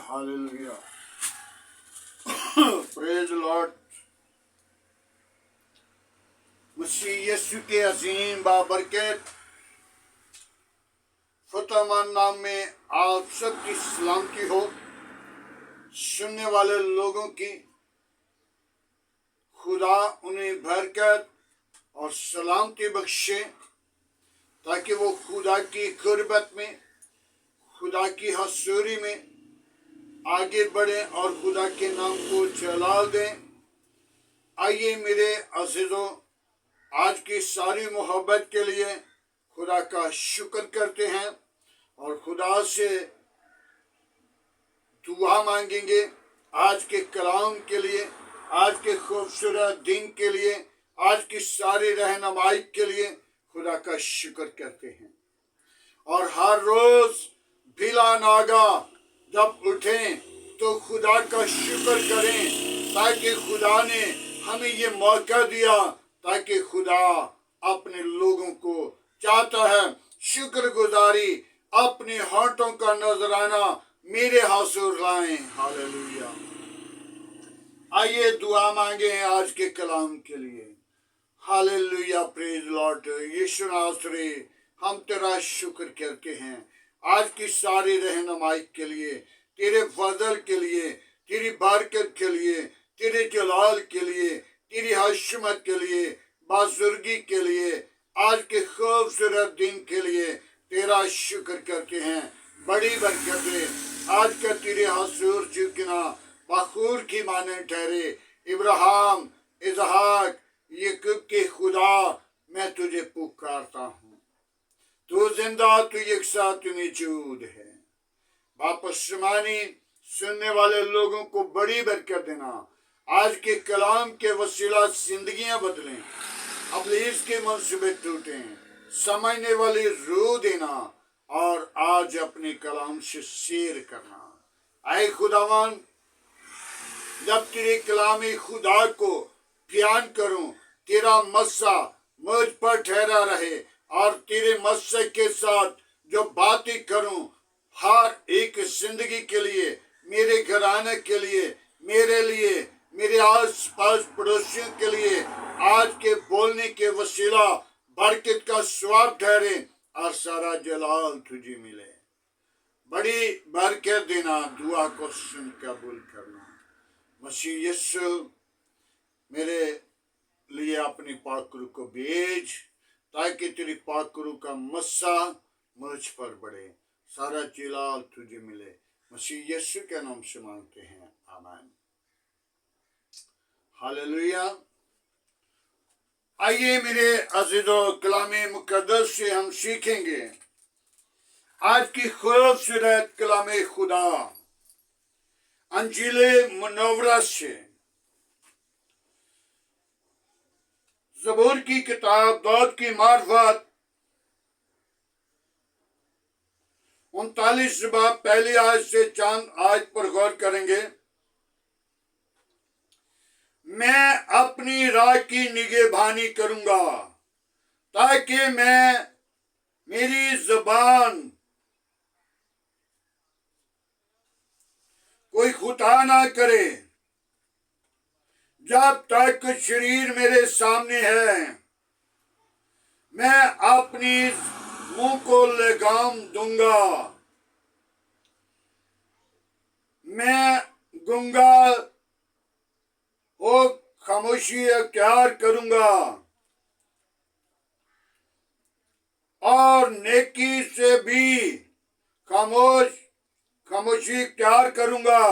Hallelujah. Praise the Lord. मसीह यीशु के अजीम बाबरकत फतेहमंद नाम में आप सबकी सलामती हो। सुनने वाले लोगों की खुदा उन्हें बरकत और सलामती बख्शे ताकि वो खुदा की कुर्बत में, खुदा की हसूरी में आगे बढ़े और खुदा के नाम को जलाल दें। आइए मेरे अज़ीज़ों, आज की सारी मोहब्बत के लिए खुदा का शुक्र करते हैं और खुदा से दुआ मांगेंगे आज के कलाम के लिए, आज के खूबसूरत दिन के लिए, आज की सारी रहनुमाई के लिए खुदा का शुक्र करते हैं। और हर रोज बिला नागा जब उठें तो खुदा का शुक्र करें ताकि खुदा ने हमें ये मौका दिया, ताकि खुदा अपने लोगों को चाहता है शुक्रगुजारी अपने होठों का नजराना मेरे हाज़ुर लाएं। हालेलुया। आइए दुआ मांगे आज के कलाम के लिए। हालेलुया। Praise Lord. यीशु नासरी, हम तेरा शुक्र करते हैं आज की सारी रहनुमाई के लिए, तेरे फजल के लिए, तेरी बरकत के लिए, तेरे जलाल के लिए, तेरी हशमत के लिए, बाजुर्गी के लिए, आज के खूबसूरत दिन के लिए तेरा शुक्र करते हैं। बड़ी बरकतें आज का तेरे हसूर झुकना बखूर की माने ठहरे। इब्राहिम, इसहाक, याकूब के खुदा, मैं तुझे पुकारता हूँ। तू जिंदा, तू यकसा, तू मौजूद है। बाप आसमानी, सुनने वाले लोगों को बड़ी बरकत देना। आज के कलाम के वसीला जिंदगियां बदलें, अबलीस के मंसूबे टूटें, समझने वाली रूह देना और आज अपने कलाम से शेर करना। आए खुदावन, जब तेरे कलामी खुदा को बयान करूं, तेरा मस्सा मुझ पर ठहरा रहे और तेरे मस्से के साथ जो बातें करूं, हर एक जिंदगी के लिए, मेरे घराने के लिए, मेरे लिए, मेरे आस पास पड़ोसियों के लिए आज के बोलने के वसीला बरकत का स्वाब ठहरे और सारा जलाल तुझे मिले। बड़ी बरकत देना, दुआ को सुन कबूल करना। मसीह यीशु, मेरे लिए अपनी पाकरू को भेज ताकि तेरी पाकरू का मस्सा मुझ पर बढ़े, सारा जलाल तुझे मिले। मसीह यीशु के नाम से मांगते हैं, आमीन। हालेलुया। आइए मेरे अज़ीज़ों, कलामे मुक़द्दस से हम सीखेंगे आज की खूबसूरत कलामे खुदा अंजीले मुनव्वरा से। ज़बूर की किताब दाऊद की मार्फत 39 बाब पहली आयत से चंद आयत पर गौर करेंगे। मैं अपनी राह की निगहबानी करूंगा ताकि मेरी जुबान कोई खुता ना करे। जब तक शरीर मेरे सामने है, मैं अपनी मुंह को लगाम दूंगा। मैं गूंगा हो खामोशी अख्तियार करूंगा और नेकी से भी खामोशी अख्तियार करूंगा।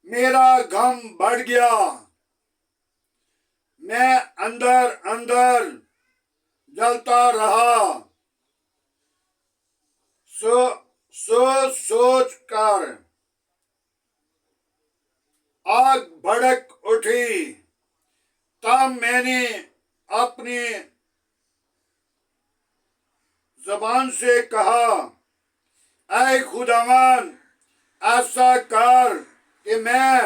मेरा गम बढ़ गया, मैं अंदर अंदर जलता रहा। सोच कर आग भड़क उठी। तब मैंने अपनी ज़बान से कहा, ऐ खुदावन, ऐसा कर कि मैं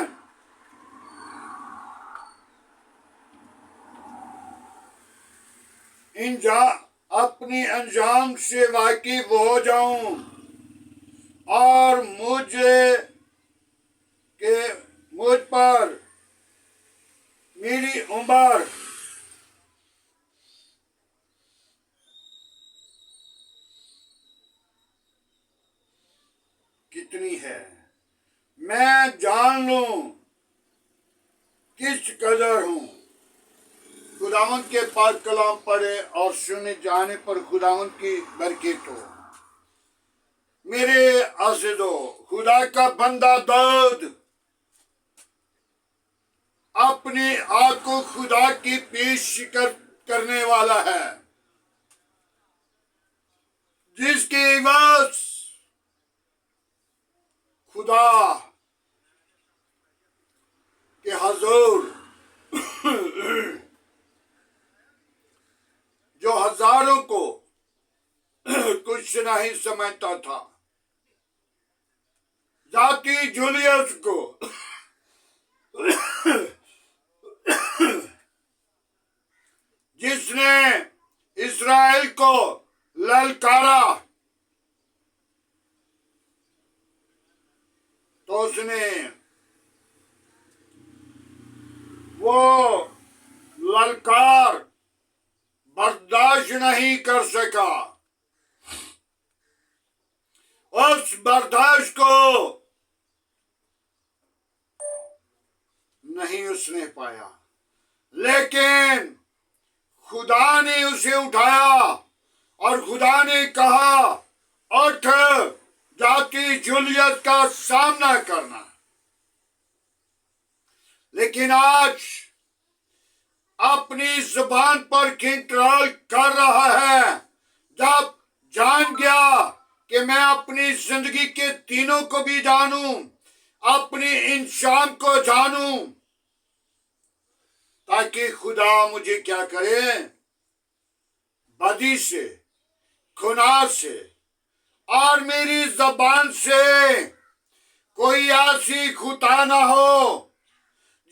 अपनी अंजाम से वाकिफ हो जाऊं। और मुझ पर मेरी उम्र कितनी है, मैं जान लूं किस कदर हूं। खुदावंद के पाक कलाम पढ़े और सुने जाने पर खुदावंद की बरकत हो। मेरे अज़ीज़ो, खुदा का बंदा दाऊद अपने आप को खुदा की पेश करने वाला है, जिसके एवज खुदा के हुजूर जो हजारों को कुछ नहीं समझता था, जाति जूलियस को जिसने इस्राएल को ललकारा, तो उसने वो ललकार बर्दाश्त नहीं कर सका। उस बर्दाश्त को नहीं उसने पाया, लेकिन खुदा ने उसे उठाया और खुदा ने कहा, उठ, जाति जूलियत का सामना करना। लेकिन आज अपनी जुबान पर कंट्रोल कर रहा है। जब जान गया कि मैं अपनी जिंदगी के तीनों को भी जानूं, अपनी इंसान को जानूं, ताकि खुदा मुझे क्या करे, बदी से, गुनाह से और मेरी जबान से कोई ऐसी खुदा ना हो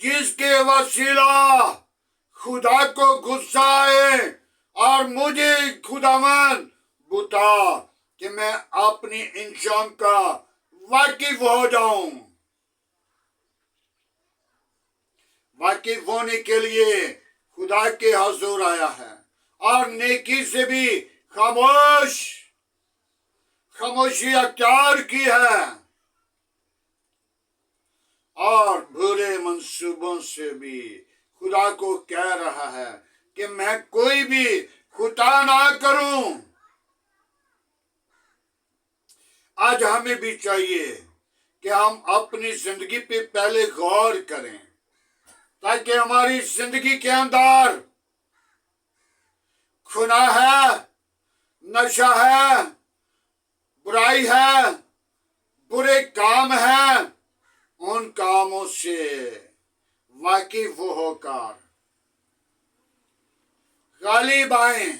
जिसके वसीला खुदा को गुस्सा आए और मुझे खुदावन बता कि मैं अपनी इंसान का वाकिफ हो जाऊं। वाकिफ होने के लिए खुदा के हुजूर आया है और नेकी से भी खामोशी अख्तियार की है और बुरे मंसूबों से भी खुदा को कह रहा है कि मैं कोई भी खुदा ना करूं। आज हमें भी चाहिए कि हम अपनी जिंदगी पे पहले गौर करें, ताकि हमारी जिंदगी के अंदर गुनाह है, नशा है, बुराई है, बुरे काम हैं, उन कामों से वाकिफ होकर गालिब आएं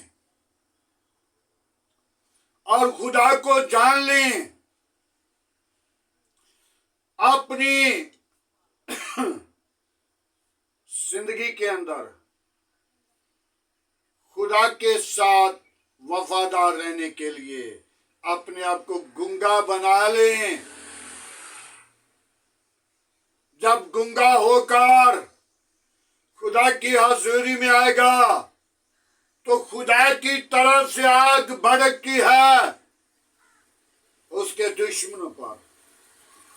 और खुदा को जान लें। अपनी जिंदगी के अंदर खुदा के साथ वफादार रहने के लिए अपने आप को गुंगा बना लें। जब गुंगा होकर खुदा की हजूरी में आएगा, तो खुदा की तरफ से आग भड़कती है उसके दुश्मनों पर,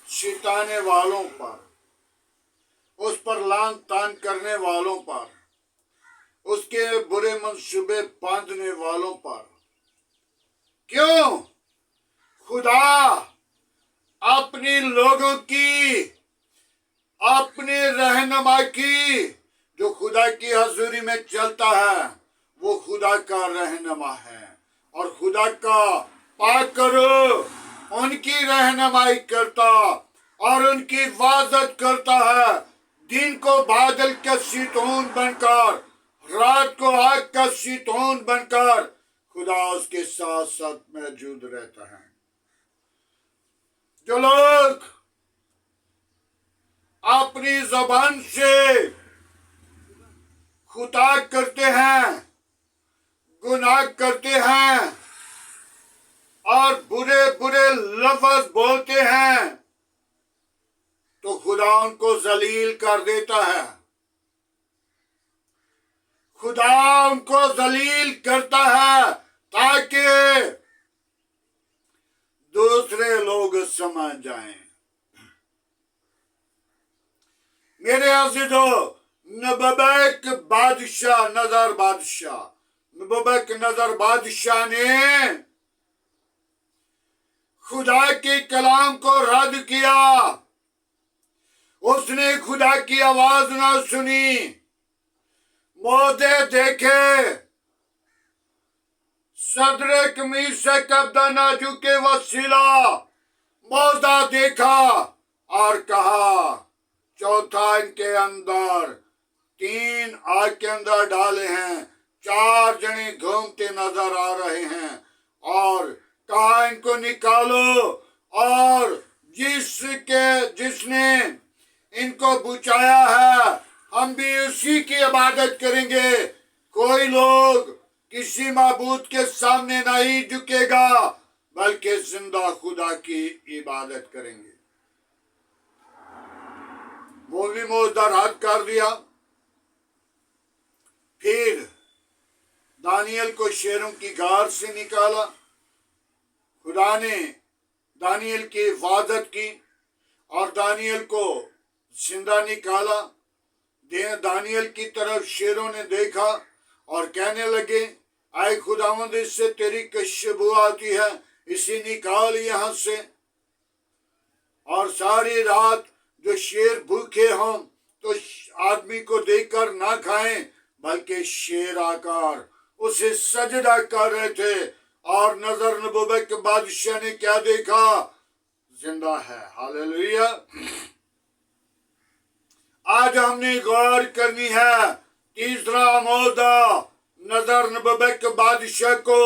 शिताने वालों पर, उस पर लान तान करने वालों पर, उसके बुरे मंसूबे बांधने वालों पर। क्यों? खुदा अपने लोगों की, अपने रहनुमा की, जो खुदा की हजूरी में चलता है, वो खुदा का रहनुमा है और खुदा का पाक करो उनकी रहनुमाई करता और उनकी हिफाजत करता है। दिन को बादल का शीतोन बनकर, रात को आग का शीतोन बनकर खुदा उसके साथ साथ मौजूद रहता है। जो लोग अपनी जबान से खुदा करते हैं, गुनाह करते हैं, और बुरे बुरे लफ्ज बोलते हैं तो खुदा उनको जलील कर देता है। खुदा उनको जलील करता है ताकि दूसरे लोग समझ जाएं। मेरे अज़ीज़ों, नबबक बादशाह नजर बादशाह ने खुदा के कलाम को रद्द किया। उसने खुदा की आवाज ना सुनी। मौजे देखे, सदरक मीशक अबदनाजू के वसीला मौजा देखा और कहा, चौथा इनके अंदर 3 आग के अंदर डाले हैं, 4 जने घूमते नजर आ रहे हैं, और कहा इनको निकालो, और जिसने इनको बुचाया है हम भी उसी की इबादत करेंगे। कोई लोग किसी माबूद के सामने नहीं झुकेगा बल्कि जिंदा खुदा की इबादत करेंगे। मौलवी मौजदार हद कर दिया। फिर दानियल को शेरों की गार से निकाला। खुदा ने दानियल की हिफाजत की और दानियल को जिंदा निकाला। दानियल की तरफ शेरों ने देखा और कहने लगे, आए खुदावंद, इससे तेरी खुशबू आती है, इसे निकाल यहाँ से। और सारी रात जो शेर भूखे हों तो आदमी को देखकर ना खाएं, बल्कि शेर आकर उसे सजदा कर रहे थे। और नजर नबूवत के बादशाह ने क्या देखा? जिंदा है। हालेलुया। आज हमने गौर करनी है। तीसरा मौदा, नजर नबूवत के बादशाह को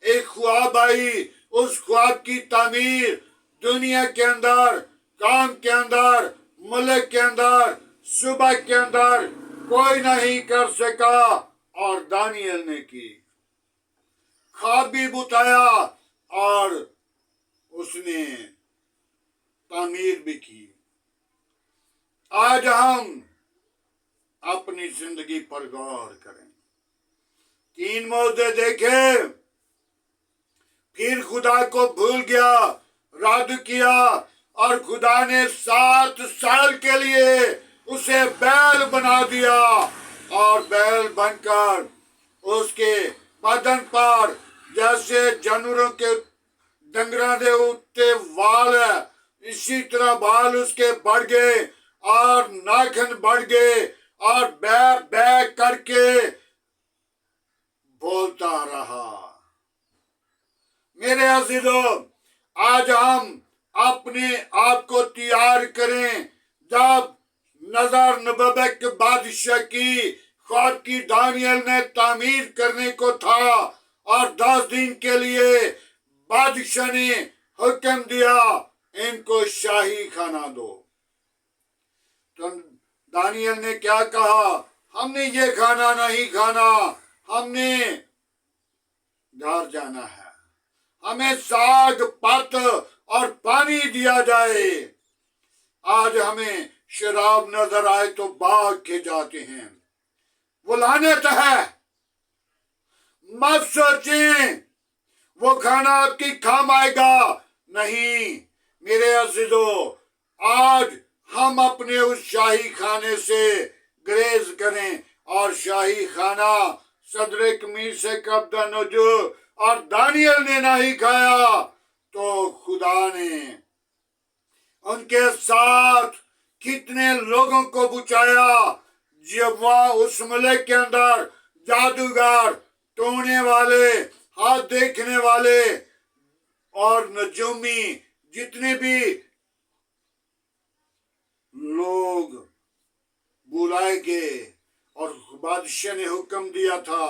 एक ख्वाब आई। उस ख्वाब की तामीर दुनिया के अंदर, काम के अंदर, मुल्क के अंदर, सुबह के अंदर कोई नहीं कर सका, और दानियल ने की। ख्वाब भी बताया और उसने तामीर भी की। आज हम अपनी जिंदगी पर गौर करें। 3 मौजे देखे, फिर खुदा को भूल गया, रद्द किया, और खुदा ने 7 साल के लिए उसे बैल बना दिया। और बैल बनकर उसके बदन पर जैसे जानवरों के डंगरा दे उत्ते वाल है, इसी तरह बाल उसके बढ़ गए और नाखून बढ़ गए, और बै बै करके बोलता रहा। मेरे अज़ीज़ों, आज हम अपने आप को तैयार करें। जब नजर नबूवत के बादशाह की ख्वाब की दानियल ने तामीर करने को था, और 10 दिन के लिए बादशाह ने हुक्म दिया, इनको शाही खाना दो। तो दानियल ने क्या कहा? हमने ये खाना नहीं खाना, हमने घर जाना है, हमें साग पत और पानी दिया जाए। आज हमें शराब नजर आए तो भाग के जाते हैं। वो लानत है। मत सोचें वो खाना आपकी काम आएगा। नहीं मेरे अज़ीज़ों, आज हम अपने उस शाही खाने से ग्रेज करें, और शाही खाना सदरक मीशक अबदनाजो और दानियल ने नहीं खाया तो खुदा ने उनके साथ कितने लोगों को बचाया। जब वह उस मुल्क के अंदर जादूगर, टोने वाले, हाथ देखने वाले और नजूमी जितने भी लोग बुलाए गए, और बादशाह ने हुक्म दिया था,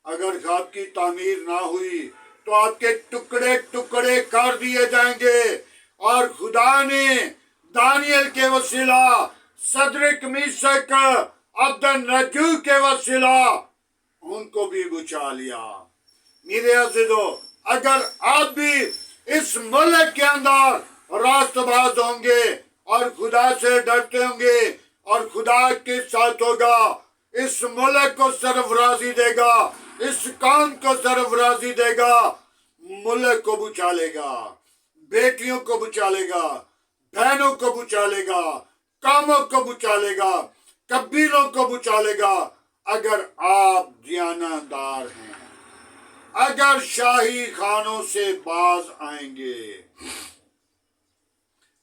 अगर ख्वाब की तामीर ना हुई तो आपके टुकड़े टुकड़े कर दिए जाएंगे। और खुदा ने दानियल के वसीला, सदरक मीशक अबदनाजो के वसीला उनको भी बचा लिया। मेरे अज़ीज़ों, अगर आप भी इस मुल्क के अंदर रास्तबाज होंगे और खुदा से डरते होंगे और खुदा के साथ होगा, इस मुल्क को सरफराजी देगा, इस कौम को सरफराजी देगा, मुल्क को बचा लेगा, बेटियों को बचा लेगा, बहनों को बचा लेगा, कामों को बचा लेगा, कबीलों को बचा लेगा। अगर आप दयानतदार हैं, अगर शाही खानों से बाज आएंगे,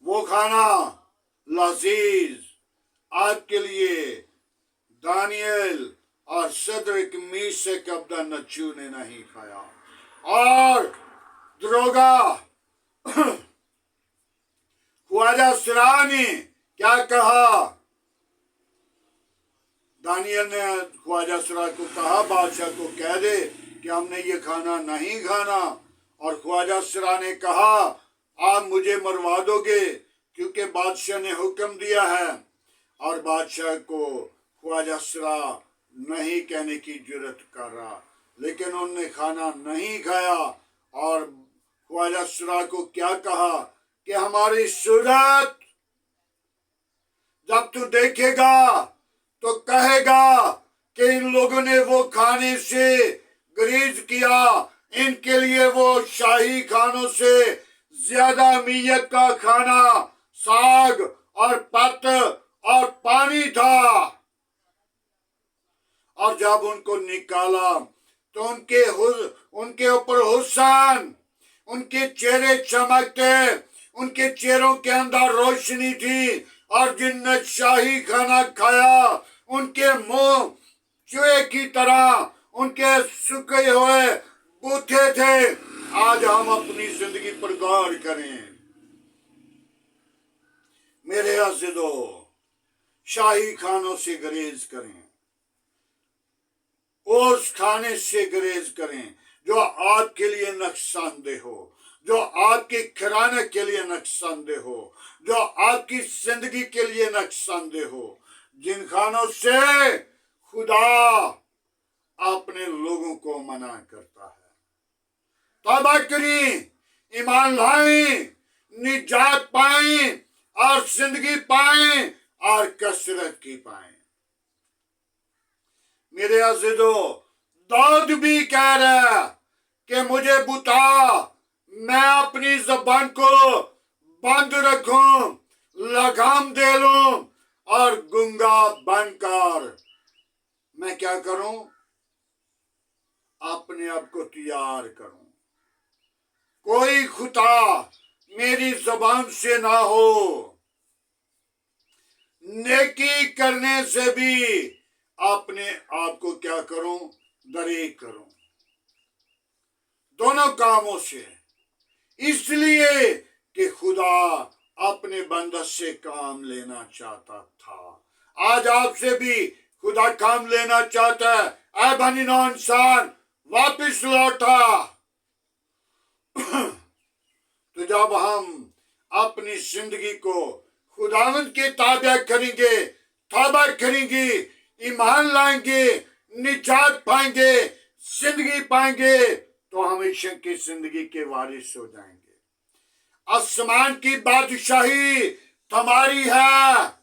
वो खाना लजीज आपके लिए दानियल और सदरक मीशक अबदनगो ने नहीं खाया। और दरोगा ख्वाजा सिराह ने क्या कहा? दानियल ने ख्वाजा सिराह को कहा, बादशाह को कह दे कि हमने ये खाना नहीं खाना। और ख्वाजा सिराह ने कहा, आप मुझे मरवा दोगे क्योंकि बादशाह ने हुक्म दिया है। और बादशाह को ख्वाजा सिराह नहीं कहने की जुर्रत कर रहा, लेकिन उन्होंने खाना नहीं खाया। और ख्वाजा सिराह को क्या कहा कि हमारी सूरत जब तू देखेगा तो कहेगा कि इन लोगों ने वो खाने से गुरेज किया, इनके लिए वो शाही खानों से ज्यादा अहमियत का खाना साग और पत्त और पानी था। और जब उनको निकाला तो उनके ऊपर हुस्न, उनके चेहरे चमकते, उनके चेहरों के अंदर रोशनी थी। और जिनने शाही खाना खाया उनके मुंह चूहे की तरह, उनके सूखे हुए बूथे थे। आज हम अपनी जिंदगी पर गौर करें मेरे अज़ीज़ों, शाही खानों से गुरेज करें, उस खाने से गुरेज करें जो आपके लिए नुकसानदेह हो, जो आपके घराने के लिए नुकसानदेह हो, जो आपकी जिंदगी के लिए नुकसानदेह हो, जिन खानों से खुदा अपने लोगों को मना करता है। तौबा करें, ईमान लाएं, निजात पाएं और जिंदगी पाएं और कसरत की पाएं। मेरे अज़ीज़ों, दाऊद भी कह रहा है कि मुझे बता, मैं अपनी ज़बान को बंद रखूं, लगाम दे लूं और गूंगा बनकर मैं क्या करूं? अपने आप को तैयार करूं। कोई खुदा मेरी ज़बान से ना हो। नेकी करने से भी अपने आप को क्या करूं? दरेक करूं, दोनों कामों से। इसलिए कि खुदा अपने बंदे से काम लेना चाहता था। आज आपसे भी खुदा काम लेना चाहता है। ऐ बनी नौ इंसान, वापिस लौटा। तो जब हम अपनी जिंदगी को खुदावंद के ताबे करेंगे, तौबा करेंगे, ईमान लाएंगे, निजात पाएंगे, जिंदगी पाएंगे, तो हमेशा की जिंदगी के वारिस हो जाएंगे। आसमान की बादशाही तुम्हारी है।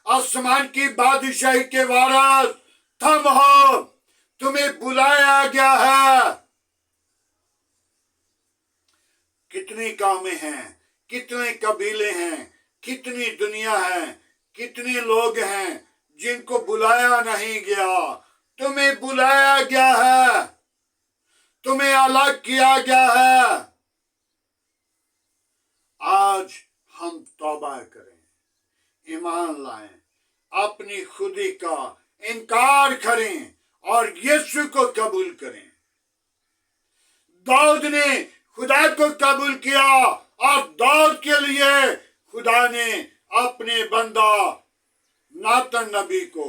आसमान की बादशाही के वारिस तुम हो। तुम्हें बुलाया गया है। कितनी कौमें हैं, कितने कबीले हैं, कितनी दुनिया है, कितने लोग हैं जिनको बुलाया नहीं गया। तुम्हें बुलाया गया है, तुम्हें अलग किया गया है। आज हम तौबा करें, ईमान लाएं, अपनी खुदी का इनकार करें और यीशु को कबूल करें। दाऊद ने खुदा को कबूल किया और दाऊद के लिए खुदा ने अपने बंदा नातन नबी को,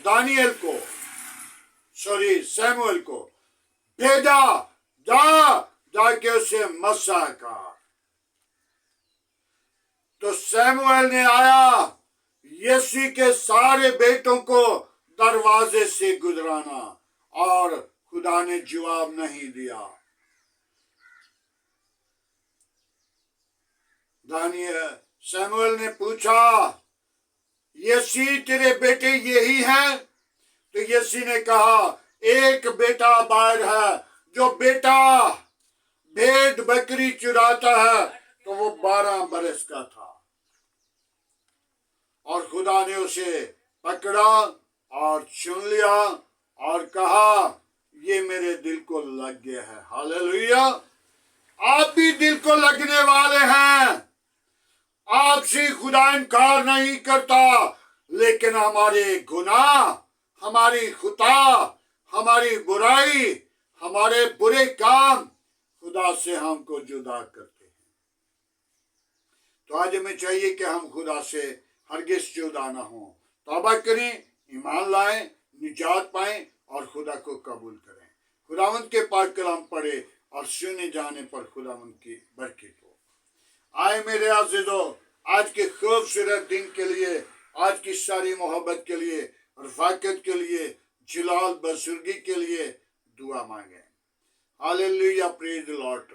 दानियल को, सैमुअल को भेजा, जाके उसे मसा कहा। तो सैमुअल ने आया यीशु के सारे बेटों को दरवाजे से गुजराना, और खुदा ने जवाब नहीं दिया। दानियल शमूएल ने पूछा, यसी तेरे बेटे यही हैं? तो यसी ने कहा, एक बेटा बाहर है, जो बेटा भेड़ बकरी चुराता है। तो वो 12 बरस का था और खुदा ने उसे पकड़ा और चुन लिया और कहा, ये मेरे दिल को लग गया है। हालेलुया। आप भी दिल को लगने वाले हैं। आपसे खुदा इनकार नहीं करता, लेकिन हमारे गुनाह, हमारी खुता, हमारी बुराई, हमारे बुरे काम खुदा से हमको जुदा करते हैं। तो आज हमें चाहिए कि हम खुदा से हरगिज जुदा ना हो। तौबा करें, ईमान लाएं, निजात पाएं और खुदा को कबूल करें। खुदावंद के पाक कलाम पढ़े और सुने जाने पर खुदावंद की बरकत हो। आए मेरे अज़ीज़ों, आज के खूबसूरत दिन के लिए, आज की सारी मोहब्बत के लिए, रफ़ाकत के लिए, जलाल बजुर्गी के लिए दुआ मांगे। Hallelujah, praise the Lord.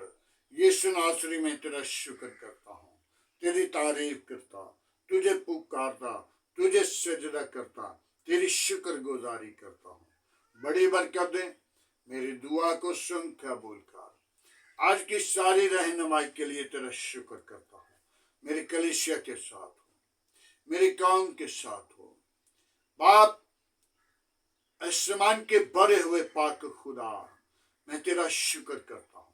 यीशु नासरी में तेरा शुक्र करता हूँ, तेरी तारीफ करता, तुझे पुकारता, तुझे सजदा करता, तेरी शुक्र गुजारी करता हूँ। बड़ी बरकत दे, मेरी दुआ को सुन कबूल कर। आज की सारी रहनुमाई के लिए तेरा शुक्र करता हूँ। मेरी कलीसिया के साथ हो, मेरी कौम के साथ हो। बाप, आसमान के बड़े हुए पाक खुदा, मैं तेरा शुक्र करता हूँ।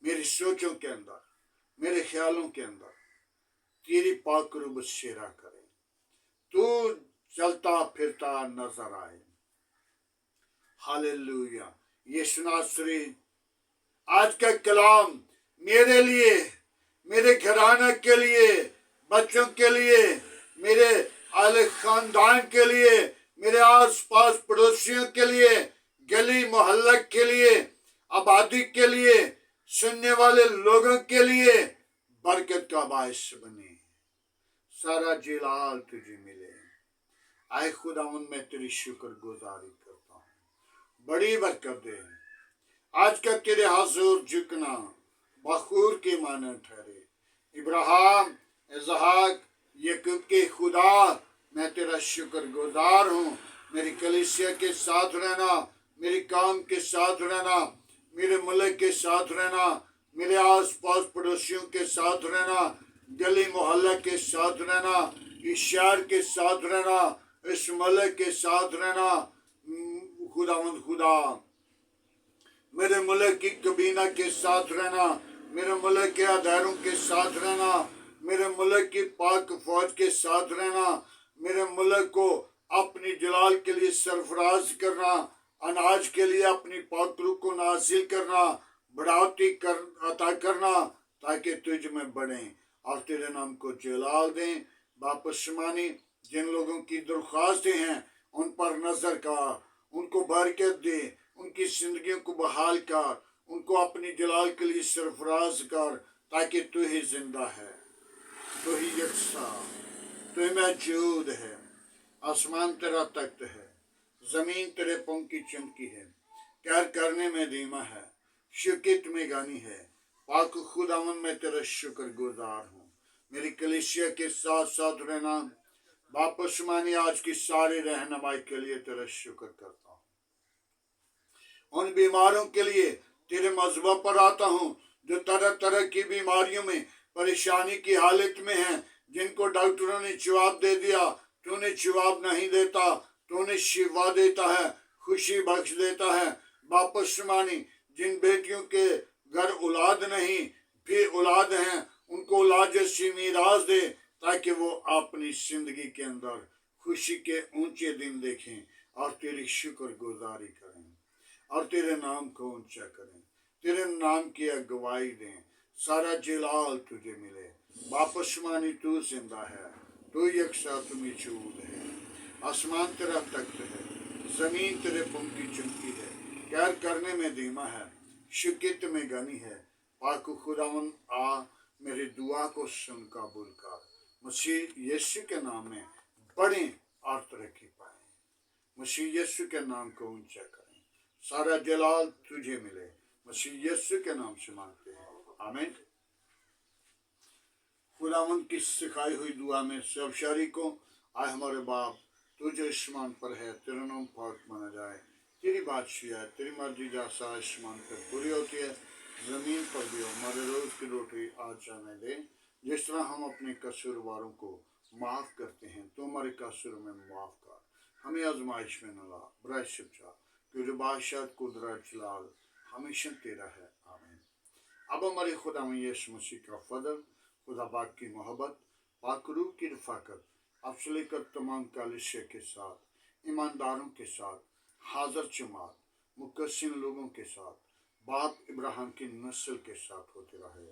मेरी सोचों के अंदर, मेरे ख्यालों के अंदर तेरी पाक रूह बसेरा करे। तू चलता फिरता नजर आए। हालेलुया। यीशु नासरी, आज का कलाम मेरे लिए, मेरे घराना के लिए, बच्चों के लिए, मेरे आले खानदान के लिए, मेरे आस पास पड़ोसियों के लिए, गली मोहल्ला के लिए, आबादी के लिए, सुनने वाले लोगों के लिए बरकत का बायस बने। सारा जलाल तुझे मिले। आए खुदावंद, मैं तेरी शुक्र गुजारी करता हूँ। बड़ी बरकत दे। आज का तेरे हाज़ुर झुकना बखूर के माने ठहरे। इब्राहिम, इसहाक, याकूब के खुदा, मैं तेरा शुक्र गुजार हूँ। मेरी कलीसिया के साथ रहना, मेरी काम के साथ रहना, मेरे मुल्क के साथ रहना, मेरे आस पास पड़ोसियों के साथ रहना, गली मोहल्ला के साथ रहना, इस शहर के साथ रहना, इस मुल्क के साथ रहना। खुदावंद खुदा, मेरे मुल्क की कबीना के साथ रहना, मेरे मुल्क के अदारों के साथ रहना, मेरे मुल्क की पाक फौज के साथ रहना, मेरे मुल्क को अपनी जलाल के लिए सरफराज करना, अनाज के लिए अपनी पाक रूह को नाजिल करना, बढ़ावती अता करना, ताकि तुझ में बढ़े और तेरे नाम को जलाल दें। वापस मानी, जिन लोगों की दरख्वास्तें हैं उन पर नजर कर, उनको बरकत दे, उनकी जिंदगियों को बहाल कर, उनको अपनी जलाल के लिए सरफराज कर, ताकि तू ही जिंदा है, तू ही यकसा, तू ही मौजूद है। आसमान तेरा तख्त है, जमीन तेरे पंख की चमकी है, कहर करने में धीमा है, शुक्र में गानी है। पाक खुदावन, मैं तेरा शुक्र गुजार हूँ। मेरी कलीसिया के साथ साथ रहना। वापस मानी, आज की सारी रहनुमाई के लिए तेरा शुक्र करता हूँ। उन बीमारों के लिए तेरे मज़बा पर आता हूँ जो तरह तरह की बीमारियों में, परेशानी की हालत में हैं, जिनको डॉक्टरों ने जवाब दे दिया, तूने जवाब नहीं देता, तूने शिफा देता है, खुशी बख्श देता है। वापस मानी, जिन बेटियों के घर औलाद नहीं भी औलाद हैं, उनको औलाद जैसी मीरास दे, ताकि वो अपनी जिंदगी के अंदर खुशी के ऊंचे दिन देखें और तेरी शुक्र गुजारी करें और तेरे नाम को ऊंचा करें, तेरे नाम की अगुवाई दें। सारा जलाल तुझे मिले। वापस मानी, तू जिंदा है, तू यकसा, तू मौजूद है। आसमान तेरा तख्त है, जमीन तेरे पंख की चमकी है, कहर करने में धीमा है, शुक्र में गनी है। पाक खुदावन, आ मेरी दुआ को सुन कबूल कर। मसीह यीशु के नाम में बड़े और तरक्की पाए। मसीह यीशु के नाम को ऊंचा करें। सारा जलाल तुझे मिले। मसीह यीशु के नाम से मांगते हैं, आमीन। खुदावंद की सिखाई हुई दुआ में सब शरीकों, आए हमारे बाप, तू जो आसमान पर है, तेरा नाम पाक माना जाए, तेरी बादशाही है, तेरी मर्जी जैसा आसमान पर पूरी होती है, जमीन पर भी हो। हमारे रोज की रोटी आज हमें दे, जिस तरह हम अपने कसूरवारों को माफ करते हैं, तो हमारे कसूर में माफ कर, हमें आजमाइश में न ला, बुराई से बचा, क्योंकि बादशाह कुदरत जलाल हमेशा तेरा है, आमीन। अब हमारे खुदा में यीशु मसीह का फजल, खुदा पाक की मोहब्बत, पाक रूह की रफ़ाकत, अब से लेकर तमाम कलीसिया के साथ, ईमानदारों के साथ, हाजिर जमात, मुकस्सिन लोगों के साथ, बाप इब्राहिम की नस्ल के साथ होते रहे।